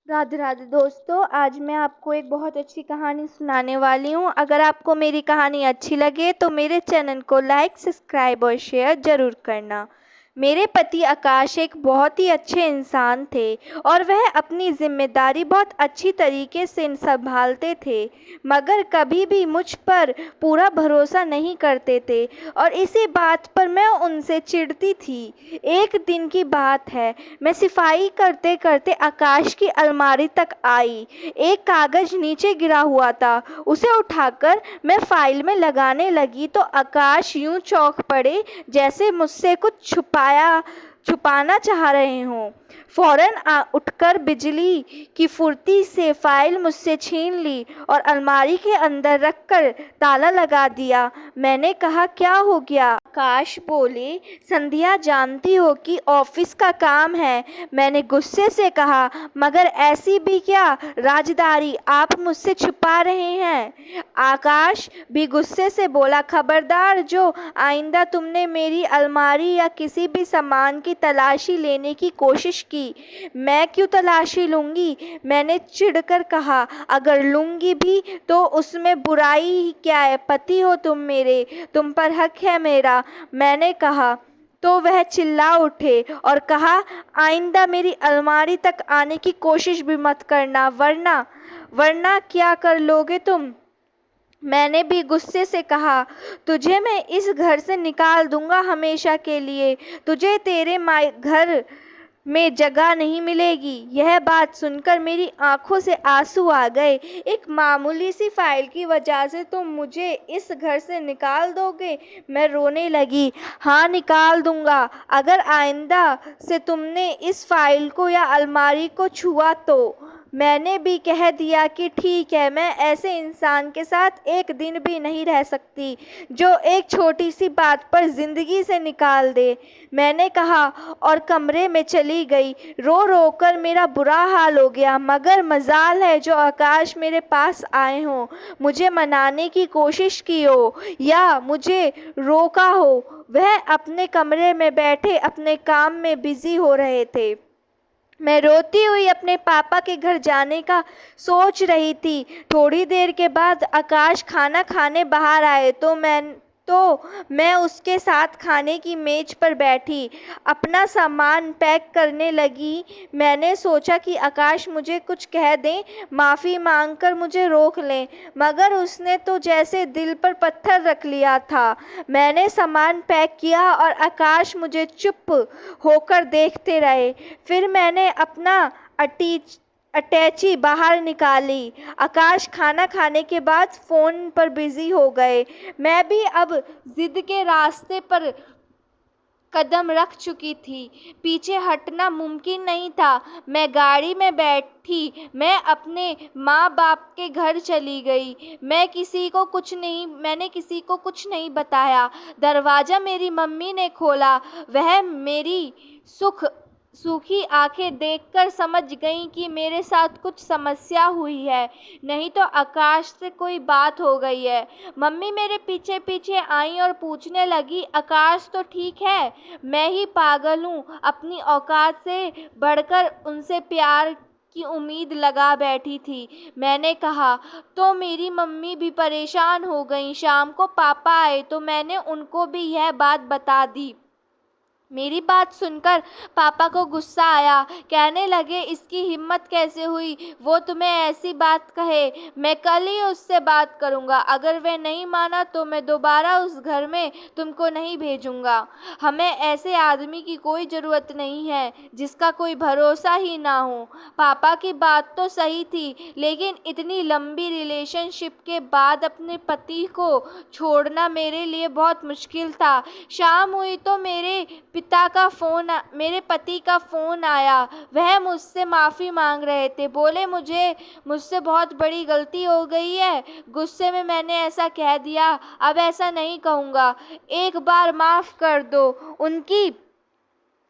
राधे राधे दोस्तों, आज मैं आपको एक बहुत अच्छी कहानी सुनाने वाली हूँ। अगर आपको मेरी कहानी अच्छी लगे तो मेरे चैनल को लाइक, सब्सक्राइब और शेयर ज़रूर करना। मेरे पति आकाश एक बहुत ही अच्छे इंसान थे और वह अपनी जिम्मेदारी बहुत अच्छी तरीके से संभालते थे, मगर कभी भी मुझ पर पूरा भरोसा नहीं करते थे और इसी बात पर मैं उनसे चिढ़ती थी। एक दिन की बात है, मैं सफाई करते करते आकाश की अलमारी तक आई। एक कागज नीचे गिरा हुआ था। उसे उठाकर मैं फाइल में लगाने लगी तो आकाश यूं चौंक पड़े जैसे मुझसे कुछ छुपाना चाह रहे हों। फौरन उठकर बिजली की फुर्ती से फाइल मुझसे छीन ली और अलमारी के अंदर रखकर ताला लगा दिया। मैंने कहा, क्या हो गया? आकाश बोले, संध्या जानती हो कि ऑफिस का काम है। मैंने गुस्से से कहा, मगर ऐसी भी क्या राजदारी आप मुझसे छुपा रहे हैं? आकाश भी गुस्से से बोला, खबरदार, जो आइंदा तुमने मेरी अलमारी या किसी भी सामान की तलाशी लेने की कोशिश की। मैं क्यों तलाशी लूंगी? मैंने चिढ़कर कहा, अगर लूंगी भी तो उसमें बुराई ही क्या है? पति हो तुम मेरे, तुम पर हक है मेरा। मैंने कहा तो वह चिल्ला उठे और कहा, आइंदा मेरी अलमारी तक आने की कोशिश भी मत करना, वरना क्या कर लोगे तुम? मैंने भी गुस्से से कहा, तुझे मैं इस घर से निकाल दूंगा हमेशा के लिए। तुझे तेरे घर में जगह नहीं मिलेगी। यह बात सुनकर मेरी आंखों से आंसू आ गए। एक मामूली सी फाइल की वजह से तुम मुझे इस घर से निकाल दोगे? मैं रोने लगी। हाँ, निकाल दूंगा, अगर आइंदा से तुमने इस फाइल को या अलमारी को छुआ तो। मैंने भी कह दिया कि ठीक है, मैं ऐसे इंसान के साथ एक दिन भी नहीं रह सकती जो एक छोटी सी बात पर जिंदगी से निकाल दे। मैंने कहा और कमरे में चली गई। रो रो कर मेरा बुरा हाल हो गया, मगर मजाल है जो आकाश मेरे पास आए हों, मुझे मनाने की कोशिश की हो या मुझे रोका हो। वह अपने कमरे में बैठे अपने काम में बिजी हो रहे थे। मैं रोती हुई अपने पापा के घर जाने का सोच रही थी। थोड़ी देर के बाद आकाश खाना खाने बाहर आए तो मैं उसके साथ खाने की मेज पर बैठी अपना सामान पैक करने लगी। मैंने सोचा कि आकाश मुझे कुछ कह दें, माफ़ी मांगकर मुझे रोक लें, मगर उसने तो जैसे दिल पर पत्थर रख लिया था। मैंने सामान पैक किया और आकाश मुझे चुप होकर देखते रहे। फिर मैंने अपना अटैची बाहर निकाली। आकाश खाना खाने के बाद फ़ोन पर बिजी हो गए। मैं भी अब जिद के रास्ते पर कदम रख चुकी थी। पीछे हटना मुमकिन नहीं था। मैं गाड़ी में बैठी, मैं अपने माँ बाप के घर चली गई। मैंने किसी को कुछ नहीं बताया। दरवाज़ा मेरी मम्मी ने खोला। वह मेरी सूखी आंखें देखकर समझ गई कि मेरे साथ कुछ समस्या हुई है, नहीं तो आकाश से कोई बात हो गई है। मम्मी मेरे पीछे पीछे आई और पूछने लगी, आकाश तो ठीक है? मैं ही पागल हूँ, अपनी औकात से बढ़कर उनसे प्यार की उम्मीद लगा बैठी थी। मैंने कहा तो मेरी मम्मी भी परेशान हो गई। शाम को पापा आए तो मैंने उनको भी यह बात बता दी। मेरी बात सुनकर पापा को गुस्सा आया। कहने लगे, इसकी हिम्मत कैसे हुई वो तुम्हें ऐसी बात कहे? मैं कल ही उससे बात करूंगा। अगर वह नहीं माना तो मैं दोबारा उस घर में तुमको नहीं भेजूंगा। हमें ऐसे आदमी की कोई ज़रूरत नहीं है जिसका कोई भरोसा ही ना हो। पापा की बात तो सही थी, लेकिन इतनी लंबी रिलेशनशिप के बाद अपने पति को छोड़ना मेरे लिए बहुत मुश्किल था। शाम हुई तो मेरे पति का फ़ोन आया। वह मुझसे माफ़ी मांग रहे थे। बोले, मुझसे बहुत बड़ी गलती हो गई है। गुस्से में मैंने ऐसा कह दिया, अब ऐसा नहीं कहूँगा। एक बार माफ़ कर दो। उनकी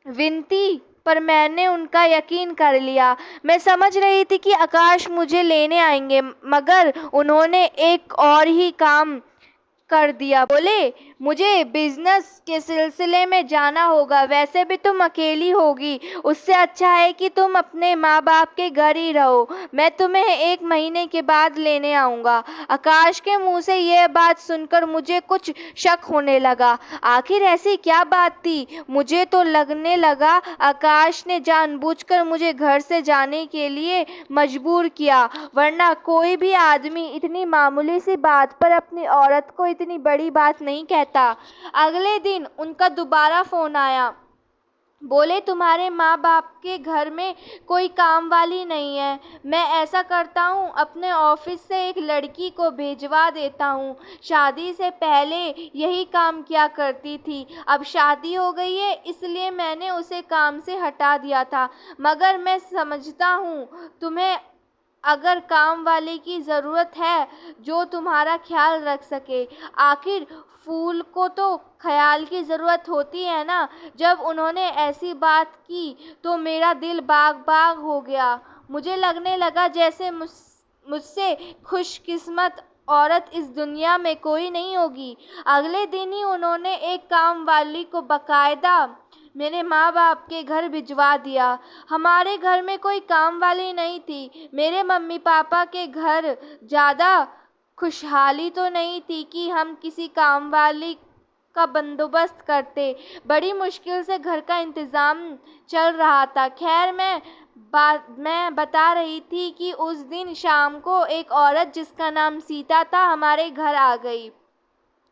विनती पर मैंने उनका यकीन कर लिया। मैं समझ रही थी कि आकाश मुझे लेने आएंगे, मगर उन्होंने एक और ही काम कर दिया। बोले, मुझे बिजनेस के सिलसिले में जाना होगा। वैसे भी तुम अकेली होगी, उससे अच्छा है कि तुम अपने माँ बाप के घर ही रहो। मैं तुम्हें 1 महीने के बाद लेने आऊँगा। आकाश के मुंह से यह बात सुनकर मुझे कुछ शक होने लगा। आखिर ऐसी क्या बात थी? मुझे तो लगने लगा आकाश ने जानबूझकर मुझे घर से जाने के लिए मजबूर किया, वरना कोई भी आदमी इतनी मामूली सी बात पर अपनी औरत को इतनी बड़ी बात नहीं कहता। अगले दिन उनका दोबारा फोन आया। बोले, तुम्हारे माँ बाप के घर में कोई काम वाली नहीं है। मैं ऐसा करता हूँ, अपने ऑफिस से एक लड़की को भेजवा देता हूँ। शादी से पहले यही काम किया करती थी, अब शादी हो गई है इसलिए मैंने उसे काम से हटा दिया था। मगर मैं समझता हूँ तुम्हें अगर काम वाले की ज़रूरत है जो तुम्हारा ख्याल रख सके। आखिर फूल को तो ख्याल की ज़रूरत होती है ना। जब उन्होंने ऐसी बात की तो मेरा दिल बाग बाग हो गया। मुझे लगने लगा जैसे मुझसे खुशकिस्मत औरत इस दुनिया में कोई नहीं होगी। अगले दिन ही उन्होंने एक काम वाली को बाकायदा मेरे माँ बाप के घर भिजवा दिया। हमारे घर में कोई काम वाली नहीं थी। मेरे मम्मी पापा के घर ज़्यादा खुशहाली तो नहीं थी कि हम किसी काम वाली का बंदोबस्त करते। बड़ी मुश्किल से घर का इंतज़ाम चल रहा था। खैर, मैं बता रही थी कि उस दिन शाम को एक औरत जिसका नाम सीता था हमारे घर आ गई।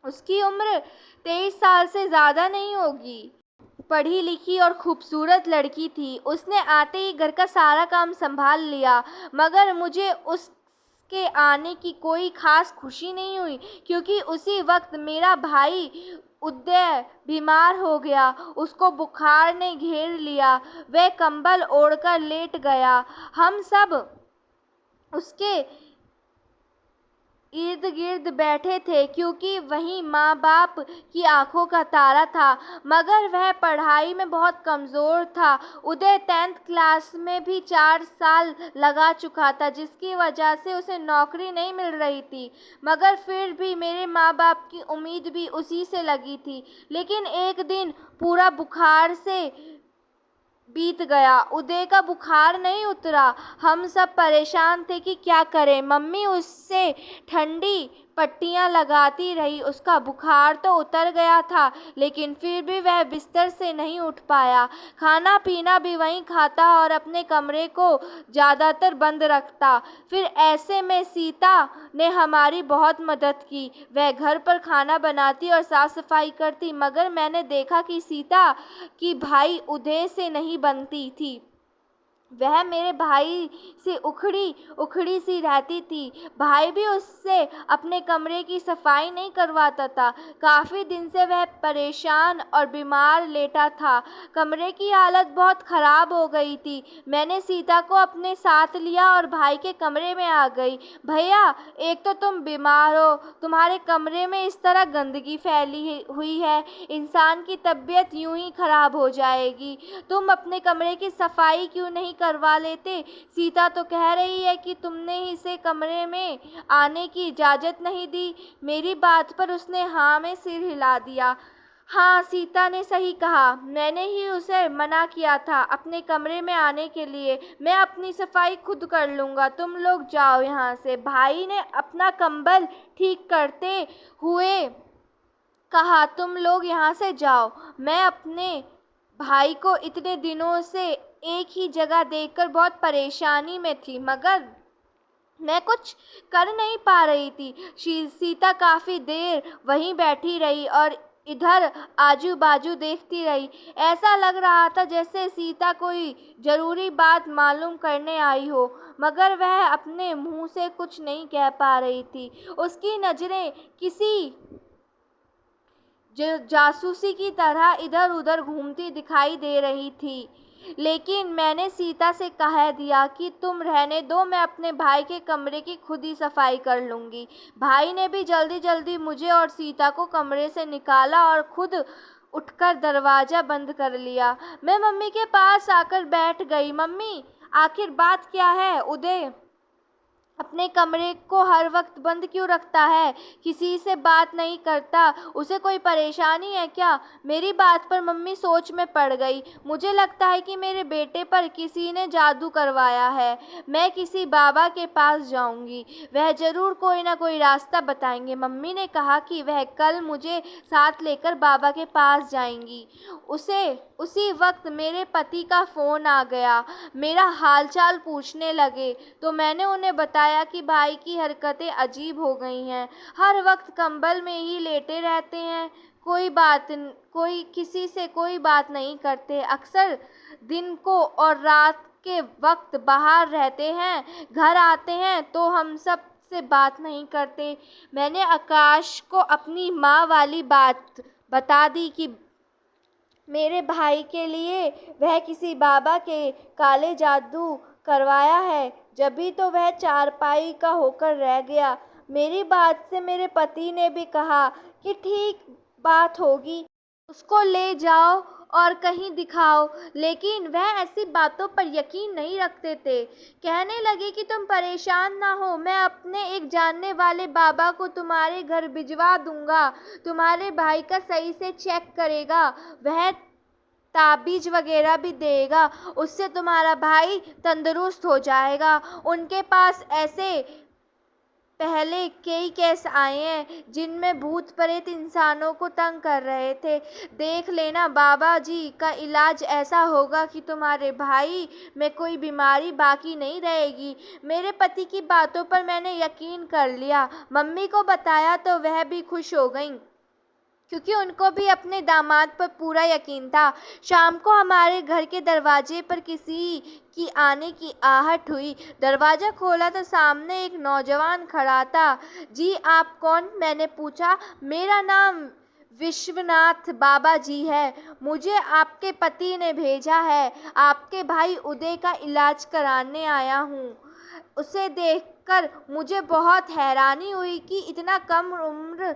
उसकी उम्र 23 साल से ज़्यादा नहीं होगी। पढ़ी लिखी और खूबसूरत लड़की थी। उसने आते ही घर का सारा काम संभाल लिया। मगर मुझे उसके आने की कोई खास खुशी नहीं हुई, क्योंकि उसी वक्त मेरा भाई उदय बीमार हो गया। उसको बुखार ने घेर लिया। वह कंबल ओढ़कर लेट गया। हम सब उसके इर्द गिर्द बैठे थे, क्योंकि वही माँ बाप की आंखों का तारा था। मगर वह पढ़ाई में बहुत कमज़ोर था। उदय 10th क्लास में भी 4 साल लगा चुका था, जिसकी वजह से उसे नौकरी नहीं मिल रही थी। मगर फिर भी मेरे माँ बाप की उम्मीद भी उसी से लगी थी। लेकिन एक दिन पूरा बुखार से बीत गया। उदय का बुखार नहीं उतरा। हम सब परेशान थे कि क्या करें। मम्मी उससे ठंडी पट्टियां लगाती रही। उसका बुखार तो उतर गया था, लेकिन फिर भी वह बिस्तर से नहीं उठ पाया। खाना पीना भी वहीं खाता और अपने कमरे को ज़्यादातर बंद रखता। फिर ऐसे में सीता ने हमारी बहुत मदद की। वह घर पर खाना बनाती और साफ सफाई करती। मगर मैंने देखा कि सीता की भाई उदय से नहीं बनती थी। वह मेरे भाई से उखड़ी उखड़ी सी रहती थी। भाई भी उससे अपने कमरे की सफाई नहीं करवाता था। काफ़ी दिन से वह परेशान और बीमार लेटा था। कमरे की हालत बहुत ख़राब हो गई थी। मैंने सीता को अपने साथ लिया और भाई के कमरे में आ गई। भैया, एक तो तुम बीमार हो, तुम्हारे कमरे में इस तरह गंदगी फैली हुई है, इंसान की तबीयत यूं ही ख़राब हो जाएगी। तुम अपने कमरे की सफाई क्यों नहीं करवा लेते? सीता तो कह रही है कि तुमने ही इसे कमरे में आने की इजाज़त नहीं दी। मेरी बात पर उसने हाँ में सिर हिला दिया। हाँ, सीता ने सही कहा। मैंने ही उसे मना किया था अपने कमरे में आने के लिए। मैं अपनी सफाई खुद कर लूँगा, तुम लोग जाओ यहाँ से। भाई ने अपना कंबल ठीक करते हुए कहा, तुम लोग यहाँ से जाओ। मैं अपने भाई को इतने दिनों से एक ही जगह देखकर बहुत परेशानी में थी, मगर मैं कुछ कर नहीं पा रही थी। सीता काफ़ी देर वहीं बैठी रही और इधर आजू बाजू देखती रही। ऐसा लग रहा था जैसे सीता कोई ज़रूरी बात मालूम करने आई हो, मगर वह अपने मुंह से कुछ नहीं कह पा रही थी। उसकी नज़रें किसी जासूसी की तरह इधर उधर घूमती दिखाई दे रही थी। लेकिन मैंने सीता से कह दिया कि तुम रहने दो, मैं अपने भाई के कमरे की खुद ही सफाई कर लूँगी। भाई ने भी जल्दी जल्दी मुझे और सीता को कमरे से निकाला और खुद उठकर दरवाज़ा बंद कर लिया। मैं मम्मी के पास आकर बैठ गई। मम्मी, आखिर बात क्या है? उदय अपने कमरे को हर वक्त बंद क्यों रखता है? किसी से बात नहीं करता? उसे कोई परेशानी है क्या? मेरी बात पर मम्मी सोच में पड़ गई। मुझे लगता है कि मेरे बेटे पर किसी ने जादू करवाया है। मैं किसी बाबा के पास जाऊंगी, वह जरूर कोई ना कोई रास्ता बताएंगे। मम्मी ने कहा कि वह कल मुझे साथ लेकर बाबा के पास जाएंगी। उसी वक्त मेरे पति का फोन आ गया। मेरा हालचाल पूछने लगे तो मैंने उन्हें बताया कि भाई की हरकतें अजीब हो गई हैं। हर वक्त कंबल में ही लेटे रहते हैं, कोई किसी से कोई बात नहीं करते। अक्सर दिन को और रात के वक्त बाहर रहते हैं, घर आते हैं तो हम सब से बात नहीं करते। मैंने आकाश को अपनी माँ वाली बात बता दी कि मेरे भाई के लिए वह किसी बाबा के काले जादू करवाया है, जभी तो वह चारपाई का होकर रह गया। मेरी बात से मेरे पति ने भी कहा कि ठीक बात होगी, उसको ले जाओ और कहीं दिखाओ। लेकिन वह ऐसी बातों पर यकीन नहीं रखते थे। कहने लगे कि तुम परेशान ना हो, मैं अपने एक जानने वाले बाबा को तुम्हारे घर भिजवा दूंगा। तुम्हारे भाई का सही से चेक करेगा, वह ताबीज वगैरह भी देगा, उससे तुम्हारा भाई तंदुरुस्त हो जाएगा। उनके पास ऐसे पहले कई केस आए हैं जिनमें भूत प्रेत इंसानों को तंग कर रहे थे। देख लेना बाबा जी का इलाज ऐसा होगा कि तुम्हारे भाई में कोई बीमारी बाकी नहीं रहेगी। मेरे पति की बातों पर मैंने यकीन कर लिया। मम्मी को बताया तो वह भी खुश हो गईं, क्योंकि उनको भी अपने दामाद पर पूरा यकीन था। शाम को हमारे घर के दरवाजे पर किसी की आने की आहट हुई। दरवाजा खोला तो सामने एक नौजवान खड़ा था। जी आप कौन? मैंने पूछा। मेरा नाम विश्वनाथ बाबा जी है, मुझे आपके पति ने भेजा है। आपके भाई उदय का इलाज कराने आया हूँ। उसे देखकर मुझे बहुत हैरानी हुई कि इतना कम उम्र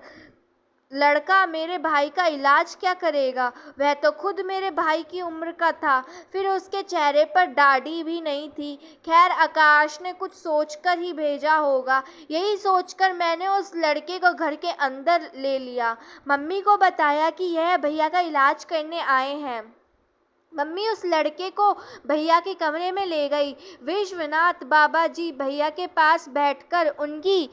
लड़का मेरे भाई का इलाज क्या करेगा? वह तो खुद मेरे भाई की उम्र का था। फिर उसके चेहरे पर दाढ़ी भी नहीं थी। खैर आकाश ने कुछ सोचकर ही भेजा होगा। यही सोचकर मैंने उस लड़के को घर के अंदर ले लिया। मम्मी को बताया कि यह भैया का इलाज करने आए हैं। मम्मी उस लड़के को भैया के कमरे में ले गई। विश्वनाथ बाबा जी भैया के पास बैठकर उनकी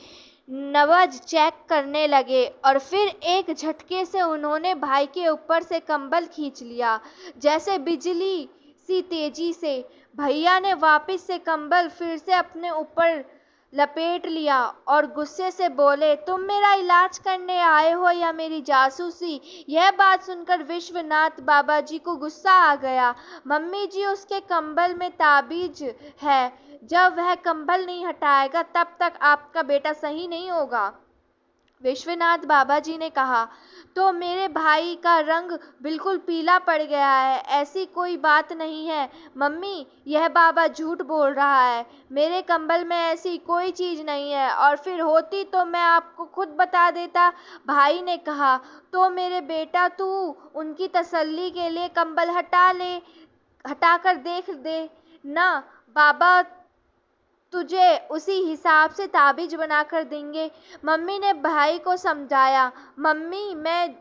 नब्ज चेक करने लगे और फिर एक झटके से उन्होंने भाई के ऊपर से कंबल खींच लिया, जैसे बिजली सी तेजी से। भैया ने वापस से कंबल फिर से अपने ऊपर लपेट लिया और गुस्से से बोले, तुम मेरा इलाज करने आए हो या मेरी जासूसी? यह बात सुनकर विश्वनाथ बाबा जी को गुस्सा आ गया। मम्मी जी उसके कंबल में ताबीज है, जब वह कंबल नहीं हटाएगा तब तक आपका बेटा सही नहीं होगा। विश्वनाथ बाबा जी ने कहा, तो मेरे भाई का रंग बिल्कुल पीला पड़ गया है। ऐसी कोई बात नहीं है मम्मी, यह बाबा झूठ बोल रहा है। मेरे कंबल में ऐसी कोई चीज नहीं है, और फिर होती तो मैं आपको खुद बता देता। भाई ने कहा, तो मेरे बेटा तू उनकी तसल्ली के लिए कंबल हटा कर देख दे ना, बाबा तुझे उसी हिसाब से ताबीज बना कर देंगे। मम्मी ने भाई को समझाया, मम्मी मैं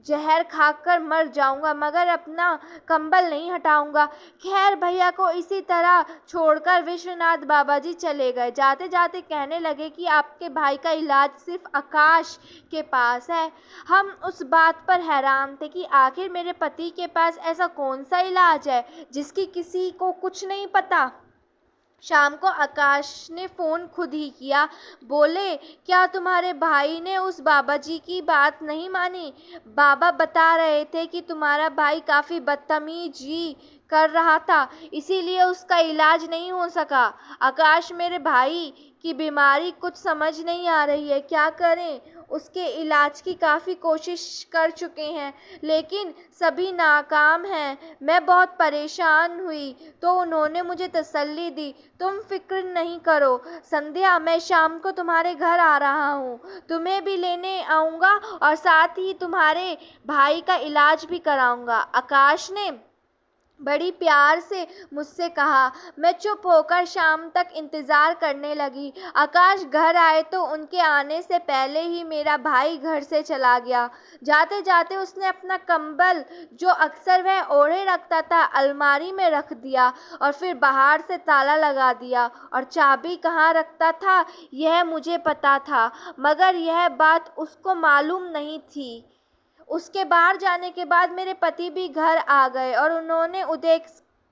जहर खाकर मर जाऊंगा मगर अपना कंबल नहीं हटाऊंगा। खैर भैया को इसी तरह छोड़कर विश्वनाथ बाबा जी चले गए। जाते जाते कहने लगे कि आपके भाई का इलाज सिर्फ आकाश के पास है। हम उस बात पर हैरान थे कि आखिर मेरे पति के पास ऐसा कौन सा इलाज है जिसकी किसी को कुछ नहीं पता। शाम को आकाश ने फोन खुद ही किया। बोले, क्या तुम्हारे भाई ने उस बाबा जी की बात नहीं मानी? बाबा बता रहे थे कि तुम्हारा भाई काफी बदतमीजी कर रहा था, इसीलिए उसका इलाज नहीं हो सका। आकाश, मेरे भाई की बीमारी कुछ समझ नहीं आ रही है, क्या करें? उसके इलाज की काफ़ी कोशिश कर चुके हैं, लेकिन सभी नाकाम हैं। मैं बहुत परेशान हुई तो उन्होंने मुझे तसल्ली दी, तुम फिक्र नहीं करो संध्या, मैं शाम को तुम्हारे घर आ रहा हूँ। तुम्हें भी लेने आऊँगा और साथ ही तुम्हारे भाई का इलाज भी कराऊँगा। आकाश ने बड़ी प्यार से मुझसे कहा। मैं चुप होकर शाम तक इंतज़ार करने लगी। आकाश घर आए तो उनके आने से पहले ही मेरा भाई घर से चला गया। जाते जाते उसने अपना कंबल, जो अक्सर वह ओढ़े रखता था, अलमारी में रख दिया और फिर बाहर से ताला लगा दिया। और चाबी कहाँ रखता था यह मुझे पता था, मगर यह बात उसको मालूम नहीं थी। उसके बाहर जाने के बाद मेरे पति भी घर आ गए और उन्होंने उदय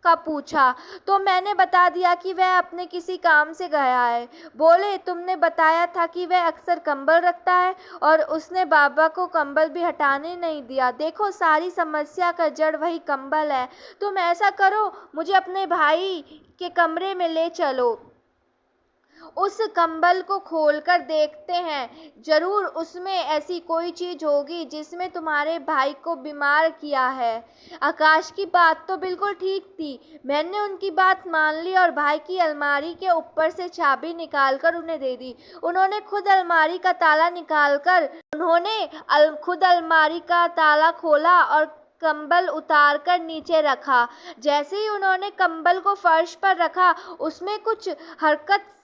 का पूछा तो मैंने बता दिया कि वह अपने किसी काम से गया है। बोले, तुमने बताया था कि वह अक्सर कंबल रखता है और उसने बाबा को कंबल भी हटाने नहीं दिया। देखो, सारी समस्या का जड़ वही कंबल है। तुम ऐसा करो, मुझे अपने भाई के कमरे में ले चलो। उस कंबल को खोलकर देखते हैं, जरूर उसमें ऐसी कोई चीज होगी जिसमें तुम्हारे भाई को बीमार किया है। आकाश की बात तो बिल्कुल ठीक थी। मैंने उनकी बात मान ली और भाई की अलमारी के ऊपर से चाबी निकालकर उन्हें दे दी। उन्होंने खुद अलमारी का ताला खोला और कंबल उतारकर नीचे रखा। जैसे ही उन्होंने कंबल को फर्श पर रखा, उसमें कुछ हरकत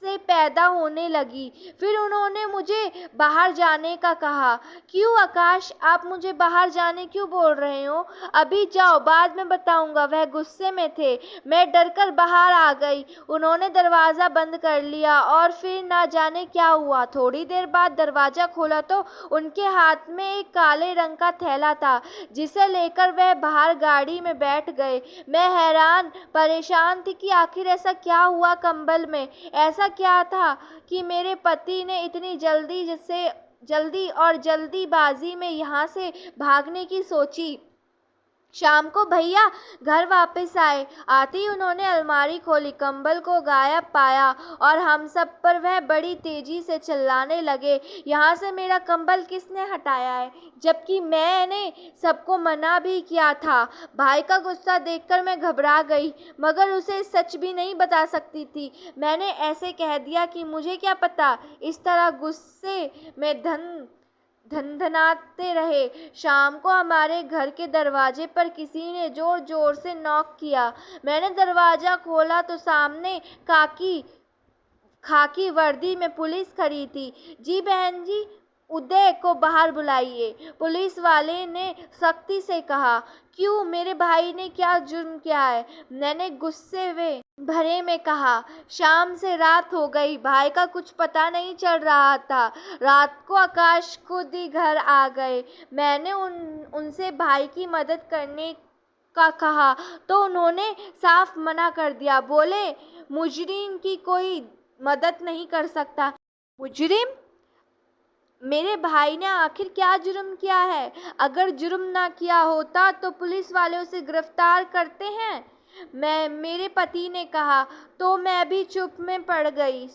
से पैदा होने लगी। फिर उन्होंने मुझे बाहर जाने का कहा। क्यों आकाश, आप मुझे बाहर जाने क्यों बोल रहे हो? अभी जाओ, बाद में बताऊंगा। वह गुस्से में थे। मैं डरकर बाहर आ गई। उन्होंने दरवाज़ा बंद कर लिया और फिर ना जाने क्या हुआ। थोड़ी देर बाद दरवाज़ा खोला तो उनके हाथ में एक काले रंग का थैला था, जिसे लेकर वह बाहर गाड़ी में बैठ गए। मैं हैरान परेशान थी कि आखिर ऐसा क्या हुआ कंबल में। ऐसा क्या था कि मेरे पति ने इतनी जल्दीबाजी में यहाँ से भागने की सोची। शाम को भैया घर वापस आए। आते ही उन्होंने अलमारी खोली, कंबल को गायब पाया और हम सब पर वह बड़ी तेजी से चिल्लाने लगे, यहाँ से मेरा कंबल किसने हटाया है, जबकि मैंने सबको मना भी किया था। भाई का गुस्सा देखकर मैं घबरा गई, मगर उसे सच भी नहीं बता सकती थी। मैंने ऐसे कह दिया कि मुझे क्या पता। इस तरह गुस्से में धनधनाते रहे। शाम को हमारे घर के दरवाजे पर किसी ने जोर जोर से नॉक किया। मैंने दरवाजा खोला तो सामने खाकी वर्दी में पुलिस खड़ी थी। जी बहन जी, उदय को बाहर बुलाइए, पुलिस वाले ने सख्ती से कहा। क्यों, मेरे भाई ने क्या जुर्म किया है? मैंने गुस्से भरे में कहा। शाम से रात हो गई, भाई का कुछ पता नहीं चल रहा था। रात को आकाश खुद ही घर आ गए। मैंने उनसे भाई की मदद करने का कहा तो उन्होंने साफ मना कर दिया। बोले, मुजरिम की कोई मदद नहीं कर सकता। मुजरिम? मेरे भाई ने आखिर क्या जुर्म किया है? अगर जुर्म ना किया होता तो पुलिस वाले उसे गिरफ्तार करते हैं। मेरे पति ने कहा। तो मैं भी चुप में पड़ गई।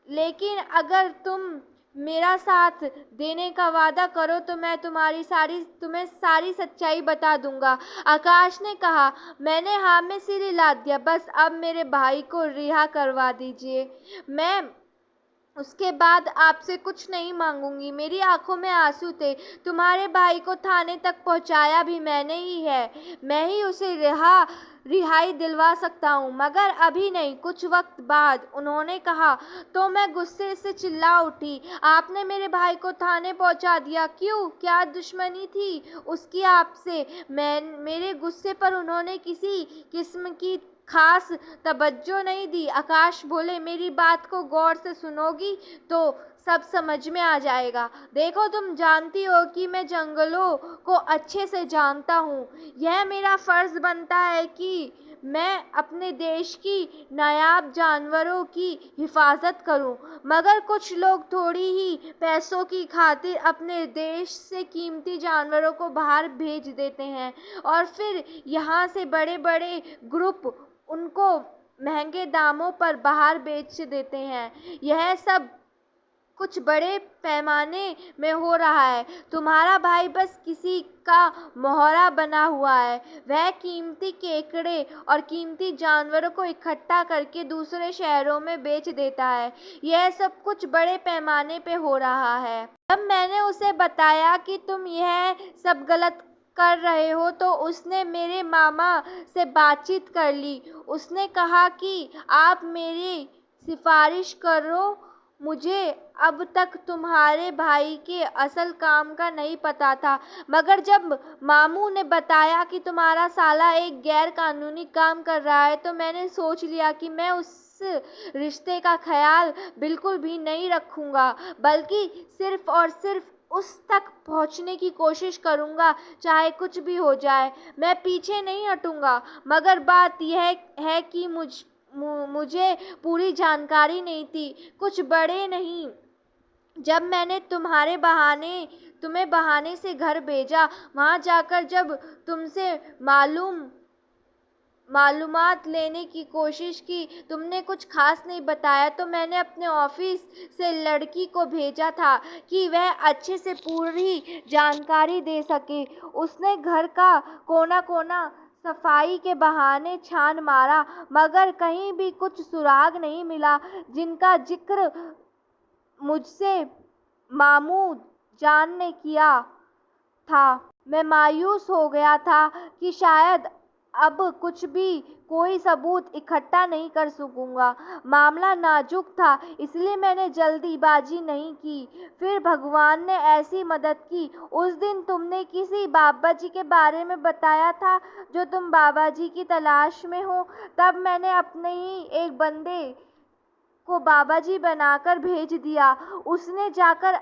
लेकिन अगर तुम मेरा साथ देने का वादा करो तो मैं तुम्हें सारी सच्चाई बता दूंगा, आकाश ने कहा। मैंने हाँ में सिर हिला दिया। बस अब मेरे भाई को रिहा करवा दीजिए। मैं उसके बाद आपसे कुछ नहीं मांगूंगी। मेरी आंखों में आंसू थे। तुम्हारे भाई को थाने तक पहुंचाया भी मैंने ही है। मैं ही उसे रिहाई दिलवा सकता हूँ, मगर अभी नहीं, कुछ वक्त बाद, उन्होंने कहा। तो मैं गुस्से से चिल्ला उठी। आपने मेरे भाई को थाने पहुंचा दिया? क्यों, क्या दुश्मनी थी उसकी आपसे? मेरे गुस्से पर उन्होंने किसी किस्म की खास तवज्जो नहीं दी। आकाश बोले, मेरी बात को गौर से सुनोगी तो सब समझ में आ जाएगा। देखो, तुम जानती हो कि मैं जंगलों को अच्छे से जानता हूँ। यह मेरा फर्ज बनता है कि मैं अपने देश की नायाब जानवरों की हिफाजत करूं, मगर कुछ लोग थोड़ी ही पैसों की खातिर अपने देश से कीमती जानवरों को बाहर भेज देते हैं और फिर यहाँ से बड़े बड़े ग्रुप उनको महंगे दामों पर बाहर बेच देते हैं। यह सब कुछ बड़े पैमाने में हो रहा है। तुम्हारा भाई बस किसी का मोहरा बना हुआ है। वह कीमती केकड़े और कीमती जानवरों को इकट्ठा करके दूसरे शहरों में बेच देता है। यह सब कुछ बड़े पैमाने पे हो रहा है। तब मैंने उसे बताया कि तुम यह सब गलत कर रहे हो तो उसने मेरे मामा से बातचीत कर ली। उसने कहा कि आप मेरी सिफारिश करो। मुझे अब तक तुम्हारे भाई के असल काम का नहीं पता था, मगर जब मामू ने बताया कि तुम्हारा साला एक गैर कानूनी काम कर रहा है तो मैंने सोच लिया कि मैं उस रिश्ते का ख्याल बिल्कुल भी नहीं रखूंगा, बल्कि सिर्फ और सिर्फ उस तक पहुंचने की कोशिश करूंगा, चाहे कुछ भी हो जाए। मैं पीछे नहीं हटूंगा। मगर बात यह है कि मुझे पूरी जानकारी नहीं थी, कुछ बड़े नहीं। जब मैंने तुम्हें बहाने से घर भेजा, वहां जाकर जब तुमसे मालूमात लेने की कोशिश की, तुमने कुछ खास नहीं बताया, तो मैंने अपने ऑफिस से लड़की को भेजा था कि वह अच्छे से पूरी जानकारी दे सके। उसने घर का कोना कोना सफाई के बहाने छान मारा, मगर कहीं भी कुछ सुराग नहीं मिला जिनका जिक्र मुझसे मामू जान ने किया था। मैं मायूस हो गया था कि शायद अब कुछ भी कोई सबूत इकट्ठा नहीं कर सकूंगा। मामला नाजुक था, इसलिए मैंने जल्दीबाजी नहीं की। फिर भगवान ने ऐसी मदद की। उस दिन तुमने किसी बाबा जी के बारे में बताया था, जो तुम बाबा जी की तलाश में हो। तब मैंने अपने ही एक बंदे को बाबा जी बनाकर भेज दिया। उसने जाकर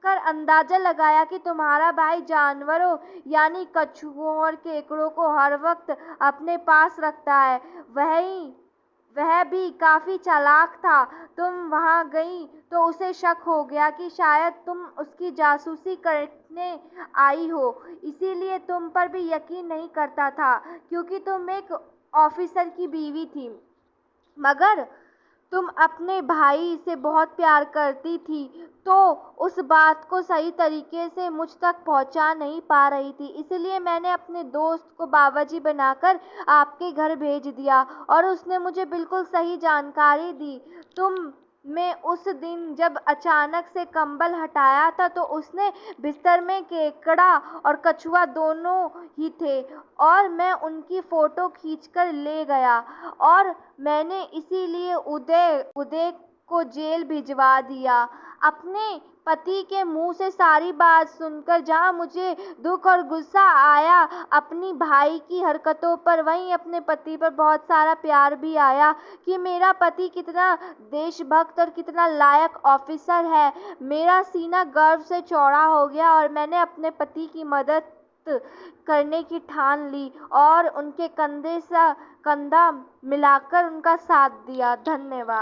अंदाजा लगाया कि तुम्हारा भाई जानवरों यानी कछुओं और केकड़ों को हर वक्त अपने पास रखता है। वह भी काफी चालाक था। तुम वहां गई तो उसे शक हो गया कि शायद तुम उसकी जासूसी करने आई हो, इसीलिए तुम पर भी यकीन नहीं करता था, क्योंकि तुम एक ऑफिसर की बीवी थी। मगर तुम अपने भाई से बहुत प्यार करती थी, तो उस बात को सही तरीके से मुझ तक पहुंचा नहीं पा रही थी, इसलिए मैंने अपने दोस्त को बाबाजी बनाकर आपके घर भेज दिया और उसने मुझे बिल्कुल सही जानकारी दी। में उस दिन जब अचानक से कंबल हटाया था तो उसने बिस्तर में केकड़ा और कछुआ दोनों ही थे, और मैं उनकी फोटो खींचकर ले गया, और मैंने इसीलिए उदय को जेल भिजवा दिया। अपने पति के मुंह से सारी बात सुनकर जहां मुझे दुख और गुस्सा आया अपनी भाई की हरकतों पर, वहीं अपने पति पर बहुत सारा प्यार भी आया कि मेरा पति कितना देशभक्त और कितना लायक ऑफिसर है। मेरा सीना गर्व से चौड़ा हो गया और मैंने अपने पति की मदद करने की ठान ली और उनके कंधे से कंधा मिलाकर उनका साथ दिया। धन्यवाद।